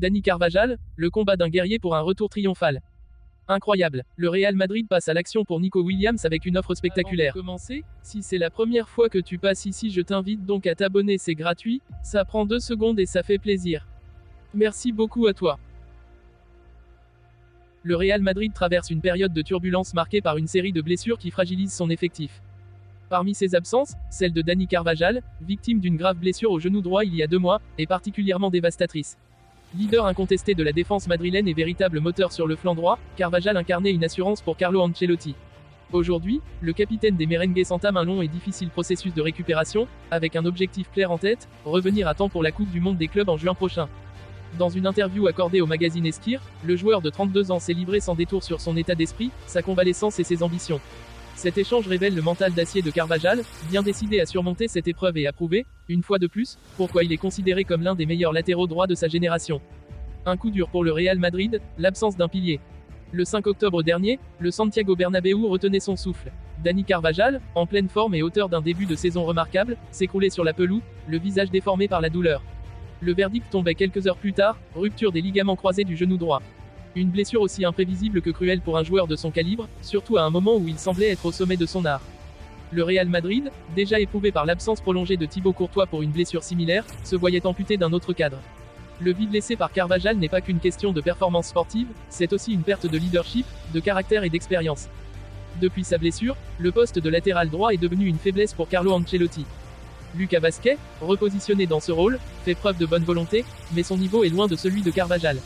Dani Carvajal, le combat d'un guerrier pour un retour triomphal. Incroyable, le Real Madrid passe à l'action pour Nico Williams avec une offre spectaculaire. Avant de commencer, si c'est la première fois que tu passes ici, je t'invite donc à t'abonner, c'est gratuit, ça prend 2 secondes et ça fait plaisir. Merci beaucoup à toi. Le Real Madrid traverse une période de turbulence marquée par une série de blessures qui fragilisent son effectif. Parmi ces absences, celle de Dani Carvajal, victime d'une grave blessure au genou droit il y a 2 mois, est particulièrement dévastatrice. Leader incontesté de la défense madrilène et véritable moteur sur le flanc droit, Carvajal incarnait une assurance pour Carlo Ancelotti. Aujourd'hui, le capitaine des Merengues entame un long et difficile processus de récupération, avec un objectif clair en tête, revenir à temps pour la Coupe du Monde des clubs en juin prochain. Dans une interview accordée au magazine Esquire, le joueur de 32 ans s'est livré sans détour sur son état d'esprit, sa convalescence et ses ambitions. Cet échange révèle le mental d'acier de Carvajal, bien décidé à surmonter cette épreuve et à prouver, une fois de plus, pourquoi il est considéré comme l'un des meilleurs latéraux droits de sa génération. Un coup dur pour le Real Madrid, l'absence d'un pilier. Le 5 octobre dernier, le Santiago Bernabéu retenait son souffle. Dani Carvajal, en pleine forme et auteur d'un début de saison remarquable, s'écroulait sur la pelouse, le visage déformé par la douleur. Le verdict tombait quelques heures plus tard, rupture des ligaments croisés du genou droit. Une blessure aussi imprévisible que cruelle pour un joueur de son calibre, surtout à un moment où il semblait être au sommet de son art. Le Real Madrid, déjà éprouvé par l'absence prolongée de Thibaut Courtois pour une blessure similaire, se voyait amputé d'un autre cadre. Le vide laissé par Carvajal n'est pas qu'une question de performance sportive, c'est aussi une perte de leadership, de caractère et d'expérience. Depuis sa blessure, le poste de latéral droit est devenu une faiblesse pour Carlo Ancelotti. Lucas Vázquez, repositionné dans ce rôle, fait preuve de bonne volonté, mais son niveau est loin de celui de Carvajal.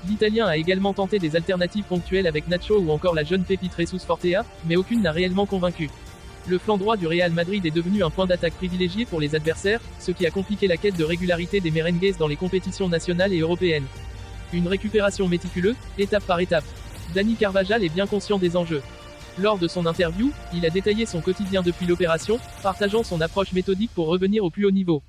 L'Italien a également tenté des alternatives ponctuelles avec Nacho ou encore la jeune pépite Jesus Fortea, mais aucune n'a réellement convaincu. Le flanc droit du Real Madrid est devenu un point d'attaque privilégié pour les adversaires, ce qui a compliqué la quête de régularité des Merengues dans les compétitions nationales et européennes. Une récupération méticuleuse, étape par étape. Dani Carvajal est bien conscient des enjeux. Lors de son interview, il a détaillé son quotidien depuis l'opération, partageant son approche méthodique pour revenir au plus haut niveau.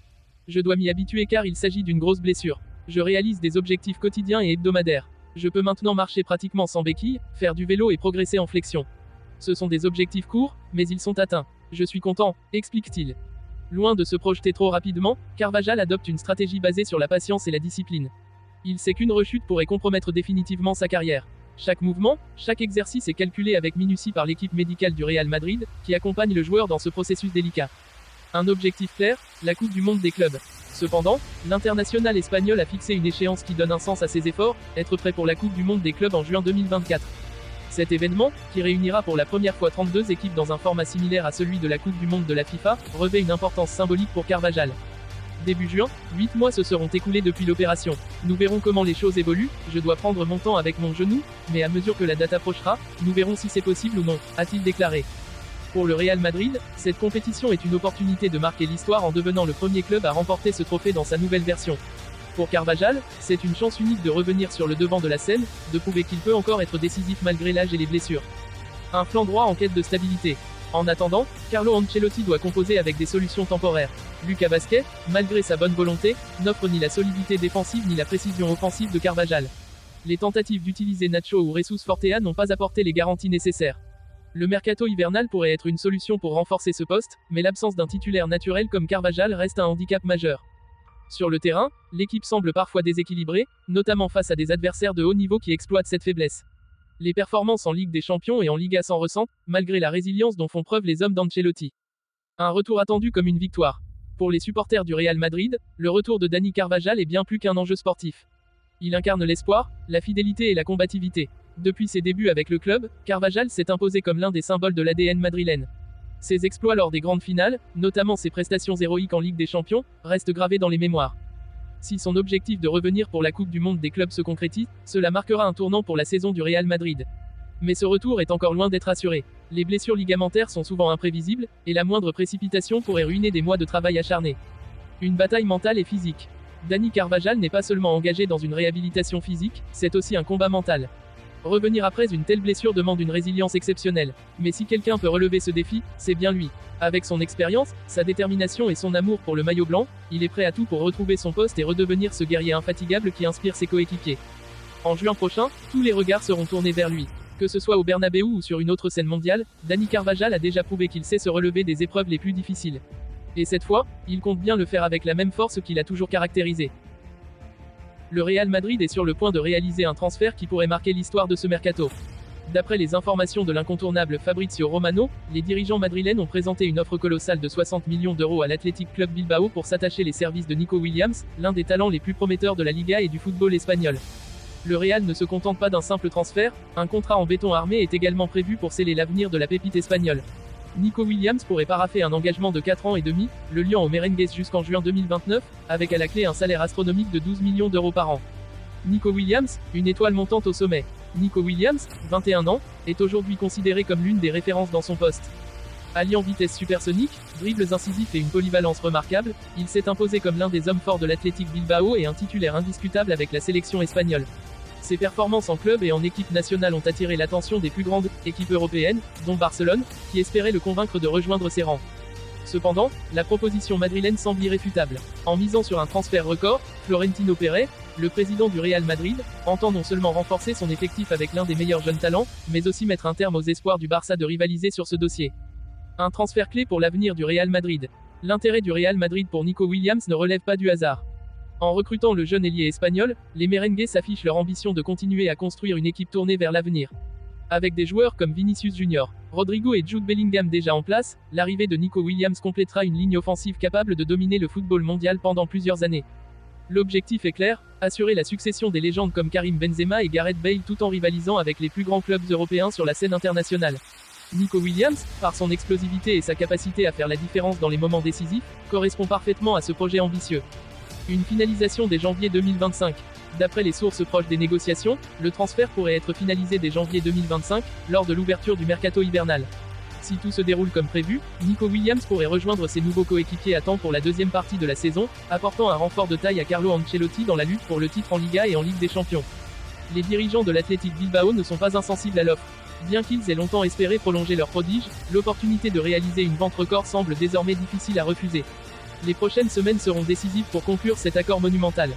Je dois m'y habituer car il s'agit d'une grosse blessure. Je réalise des objectifs quotidiens et hebdomadaires. Je peux maintenant marcher pratiquement sans béquille, faire du vélo et progresser en flexion. Ce sont des objectifs courts, mais ils sont atteints. Je suis content, explique-t-il. Loin de se projeter trop rapidement, Carvajal adopte une stratégie basée sur la patience et la discipline. Il sait qu'une rechute pourrait compromettre définitivement sa carrière. Chaque mouvement, chaque exercice est calculé avec minutie par l'équipe médicale du Real Madrid, qui accompagne le joueur dans ce processus délicat. Un objectif clair, la Coupe du Monde des clubs. Cependant, l'international espagnol a fixé une échéance qui donne un sens à ses efforts, être prêt pour la Coupe du Monde des clubs en juin 2024. Cet événement, qui réunira pour la première fois 32 équipes dans un format similaire à celui de la Coupe du Monde de la FIFA, revêt une importance symbolique pour Carvajal. Début juin, 8 mois se seront écoulés depuis l'opération. Nous verrons comment les choses évoluent, je dois prendre mon temps avec mon genou, mais à mesure que la date approchera, nous verrons si c'est possible ou non, a-t-il déclaré. Pour le Real Madrid, cette compétition est une opportunité de marquer l'histoire en devenant le premier club à remporter ce trophée dans sa nouvelle version. Pour Carvajal, c'est une chance unique de revenir sur le devant de la scène, de prouver qu'il peut encore être décisif malgré l'âge et les blessures. Un flanc droit en quête de stabilité. En attendant, Carlo Ancelotti doit composer avec des solutions temporaires. Lucas Vázquez, malgré sa bonne volonté, n'offre ni la solidité défensive ni la précision offensive de Carvajal. Les tentatives d'utiliser Nacho ou Jesus Fortea n'ont pas apporté les garanties nécessaires. Le mercato hivernal pourrait être une solution pour renforcer ce poste, mais l'absence d'un titulaire naturel comme Carvajal reste un handicap majeur. Sur le terrain, l'équipe semble parfois déséquilibrée, notamment face à des adversaires de haut niveau qui exploitent cette faiblesse. Les performances en Ligue des Champions et en Liga s'en ressentent, malgré la résilience dont font preuve les hommes d'Ancelotti. Un retour attendu comme une victoire. Pour les supporters du Real Madrid, le retour de Dani Carvajal est bien plus qu'un enjeu sportif. Il incarne l'espoir, la fidélité et la combativité. Depuis ses débuts avec le club, Carvajal s'est imposé comme l'un des symboles de l'ADN madrilène. Ses exploits lors des grandes finales, notamment ses prestations héroïques en Ligue des Champions, restent gravés dans les mémoires. Si son objectif de revenir pour la Coupe du Monde des clubs se concrétise, cela marquera un tournant pour la saison du Real Madrid. Mais ce retour est encore loin d'être assuré. Les blessures ligamentaires sont souvent imprévisibles, et la moindre précipitation pourrait ruiner des mois de travail acharné. Une bataille mentale et physique. Dani Carvajal n'est pas seulement engagé dans une réhabilitation physique, c'est aussi un combat mental. Revenir après une telle blessure demande une résilience exceptionnelle. Mais si quelqu'un peut relever ce défi, c'est bien lui. Avec son expérience, sa détermination et son amour pour le maillot blanc, il est prêt à tout pour retrouver son poste et redevenir ce guerrier infatigable qui inspire ses coéquipiers. En juin prochain, tous les regards seront tournés vers lui. Que ce soit au Bernabéu ou sur une autre scène mondiale, Dani Carvajal a déjà prouvé qu'il sait se relever des épreuves les plus difficiles. Et cette fois, il compte bien le faire avec la même force qu'il a toujours caractérisée. Le Real Madrid est sur le point de réaliser un transfert qui pourrait marquer l'histoire de ce mercato. D'après les informations de l'incontournable Fabrizio Romano, les dirigeants madrilènes ont présenté une offre colossale de 60 millions d'euros à l'Athletic Club Bilbao pour s'attacher les services de Nico Williams, l'un des talents les plus prometteurs de la Liga et du football espagnol. Le Real ne se contente pas d'un simple transfert, un contrat en béton armé est également prévu pour sceller l'avenir de la pépite espagnole. Nico Williams pourrait paraffer un engagement de 4 ans et demi, le liant au Merengues jusqu'en juin 2029, avec à la clé un salaire astronomique de 12 millions d'euros par an. Nico Williams, une étoile montante au sommet. Nico Williams, 21 ans, est aujourd'hui considéré comme l'une des références dans son poste. Alliant vitesse supersonique, dribbles incisifs et une polyvalence remarquable, il s'est imposé comme l'un des hommes forts de l'Athletic Bilbao et un titulaire indiscutable avec la sélection espagnole. Ses performances en club et en équipe nationale ont attiré l'attention des plus grandes équipes européennes, dont Barcelone, qui espérait le convaincre de rejoindre ses rangs. Cependant, la proposition madrilène semble irréfutable. En misant sur un transfert record, Florentino Pérez, le président du Real Madrid, entend non seulement renforcer son effectif avec l'un des meilleurs jeunes talents, mais aussi mettre un terme aux espoirs du Barça de rivaliser sur ce dossier. Un transfert clé pour l'avenir du Real Madrid. L'intérêt du Real Madrid pour Nico Williams ne relève pas du hasard. En recrutant le jeune ailier espagnol, les Merengues affichent leur ambition de continuer à construire une équipe tournée vers l'avenir. Avec des joueurs comme Vinicius Junior, Rodrigo et Jude Bellingham déjà en place, l'arrivée de Nico Williams complétera une ligne offensive capable de dominer le football mondial pendant plusieurs années. L'objectif est clair, assurer la succession des légendes comme Karim Benzema et Gareth Bale tout en rivalisant avec les plus grands clubs européens sur la scène internationale. Nico Williams, par son explosivité et sa capacité à faire la différence dans les moments décisifs, correspond parfaitement à ce projet ambitieux. Une finalisation dès janvier 2025. D'après les sources proches des négociations, le transfert pourrait être finalisé dès janvier 2025, lors de l'ouverture du mercato hivernal. Si tout se déroule comme prévu, Nico Williams pourrait rejoindre ses nouveaux coéquipiers à temps pour la deuxième partie de la saison, apportant un renfort de taille à Carlo Ancelotti dans la lutte pour le titre en Liga et en Ligue des Champions. Les dirigeants de l'Athletic Bilbao ne sont pas insensibles à l'offre. Bien qu'ils aient longtemps espéré prolonger leur prodige, l'opportunité de réaliser une vente record semble désormais difficile à refuser. Les prochaines semaines seront décisives pour conclure cet accord monumental.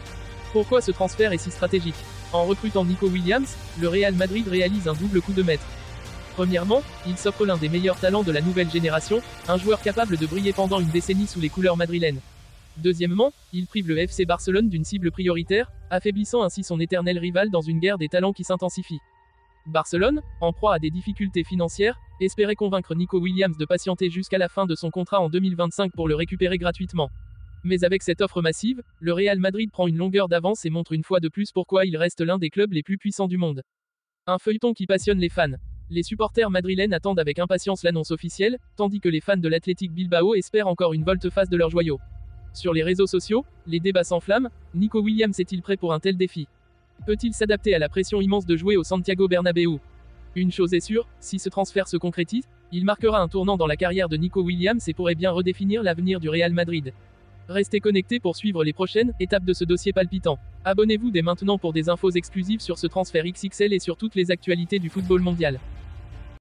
Pourquoi ce transfert est si stratégique? En recrutant Nico Williams, le Real Madrid réalise un double coup de maître. Premièrement, il s'offre l'un des meilleurs talents de la nouvelle génération, un joueur capable de briller pendant une décennie sous les couleurs madrilènes. Deuxièmement, il prive le FC Barcelone d'une cible prioritaire, affaiblissant ainsi son éternel rival dans une guerre des talents qui s'intensifie. Barcelone, en proie à des difficultés financières, espérait convaincre Nico Williams de patienter jusqu'à la fin de son contrat en 2025 pour le récupérer gratuitement. Mais avec cette offre massive, le Real Madrid prend une longueur d'avance et montre une fois de plus pourquoi il reste l'un des clubs les plus puissants du monde. Un feuilleton qui passionne les fans. Les supporters madrilènes attendent avec impatience l'annonce officielle, tandis que les fans de l'Athletic Bilbao espèrent encore une volte-face de leur joyau. Sur les réseaux sociaux, les débats s'enflamment. Nico Williams est-il prêt pour un tel défi? Peut-il s'adapter à la pression immense de jouer au Santiago Bernabéu? Une chose est sûre, si ce transfert se concrétise, il marquera un tournant dans la carrière de Nico Williams et pourrait bien redéfinir l'avenir du Real Madrid. Restez connectés pour suivre les prochaines étapes de ce dossier palpitant. Abonnez-vous dès maintenant pour des infos exclusives sur ce transfert XXL et sur toutes les actualités du football mondial.